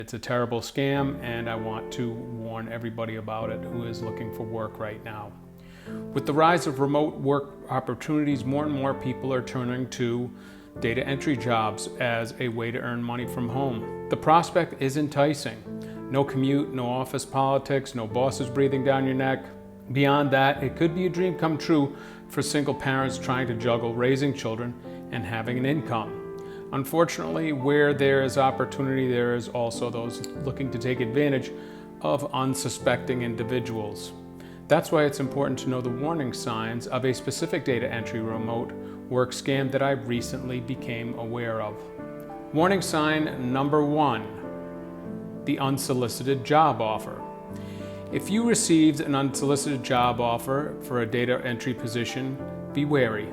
It's a terrible scam, and I want to warn everybody about it who is looking for work right now. With the rise of remote work opportunities, more and more people are turning to data entry jobs as a way to earn money from home. The prospect is enticing. No commute, no office politics, no bosses breathing down your neck. Beyond that, it could be a dream come true for single parents trying to juggle raising children and having an income. Unfortunately, where there is opportunity, there is also those looking to take advantage of unsuspecting individuals. That's why it's important to know the warning signs of a specific data entry remote work scam that I recently became aware of. Warning sign number 1, the unsolicited job offer. If you received an unsolicited job offer for a data entry position, be wary.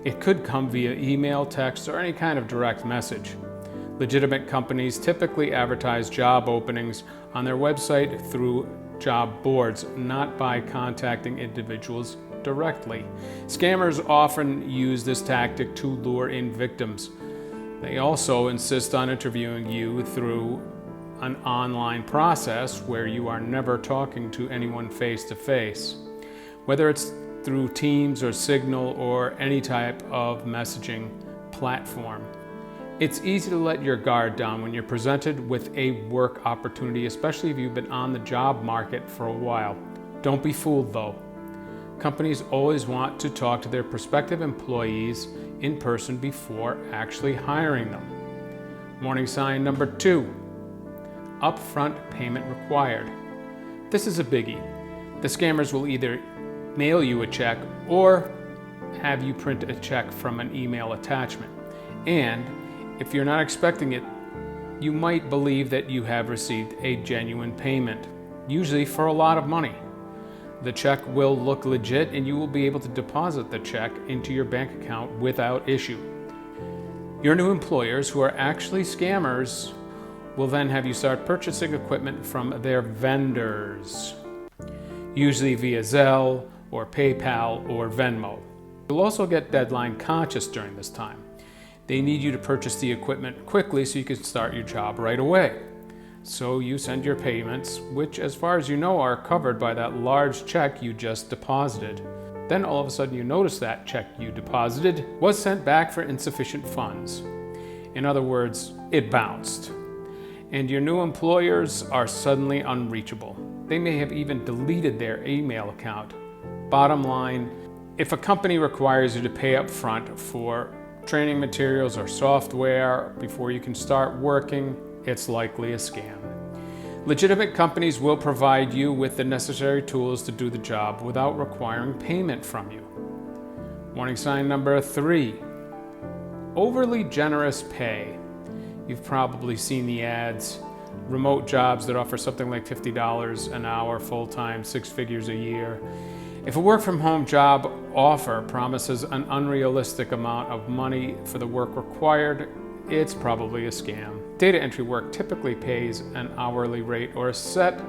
It could come via email, text, or any kind of direct message. Legitimate companies typically advertise job openings on their website through job boards, not by contacting individuals directly. Scammers often use this tactic to lure in victims. They also insist on interviewing you through an online process where you are never talking to anyone face to face. Whether it's through Teams or Signal or any type of messaging platform. It's easy to let your guard down when you're presented with a work opportunity, especially if you've been on the job market for a while. Don't be fooled though. Companies always want to talk to their prospective employees in person before actually hiring them. Warning sign number 2, upfront payment required. This is a biggie. The scammers will either mail you a check or have you print a check from an email attachment. And if you're not expecting it, you might believe that you have received a genuine payment, usually for a lot of money. The check will look legit and you will be able to deposit the check into your bank account without issue. Your new employers, who are actually scammers, will then have you start purchasing equipment from their vendors, usually via Zelle or PayPal or Venmo. You'll also get deadline conscious during this time. They need you to purchase the equipment quickly so you can start your job right away. So you send your payments, which as far as you know are covered by that large check you just deposited. Then all of a sudden you notice that check you deposited was sent back for insufficient funds. In other words, it bounced. And your new employers are suddenly unreachable. They may have even deleted their email account. Bottom line, if a company requires you to pay up front for training materials or software before you can start working, it's likely a scam. Legitimate companies will provide you with the necessary tools to do the job without requiring payment from you. Warning sign number 3, overly generous pay. You've probably seen the ads, remote jobs that offer something like $50 an hour full-time, 6 figures a year. If a work-from-home job offer promises an unrealistic amount of money for the work required, it's probably a scam. Data entry work typically pays an hourly rate or a set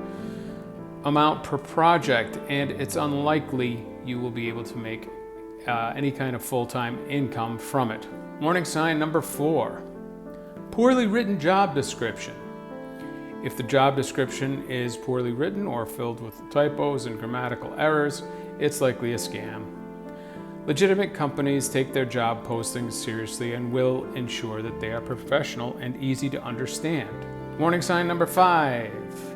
amount per project, and it's unlikely you will be able to make any kind of full-time income from it. Warning sign number 4, poorly written job description. If the job description is poorly written or filled with typos and grammatical errors, it's likely a scam. Legitimate companies take their job postings seriously and will ensure that they are professional and easy to understand. Warning sign number 5,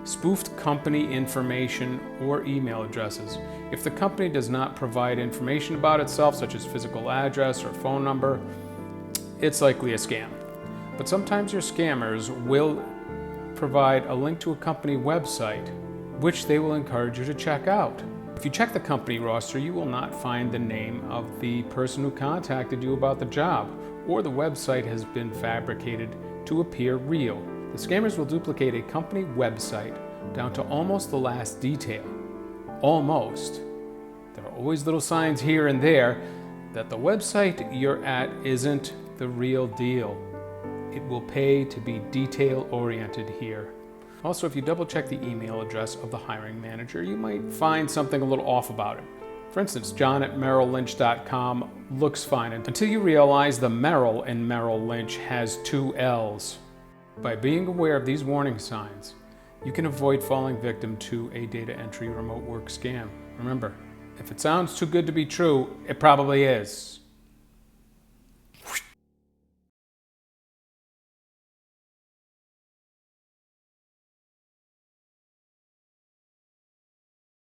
spoofed company information or email addresses. If the company does not provide information about itself, such as physical address or phone number, it's likely a scam. But sometimes your scammers will provide a link to a company website, which they will encourage you to check out. If you check the company roster, you will not find the name of the person who contacted you about the job, or the website has been fabricated to appear real. The scammers will duplicate a company website down to almost the last detail. Almost. There are always little signs here and there that the website you're at isn't the real deal. It will pay to be detail-oriented here. Also, if you double-check the email address of the hiring manager, you might find something a little off about it. For instance, john@merrilllynch.com looks fine until you realize the Merrill in Merrill Lynch has 2 L's. By being aware of these warning signs, you can avoid falling victim to a data entry remote work scam. Remember, if it sounds too good to be true, it probably is.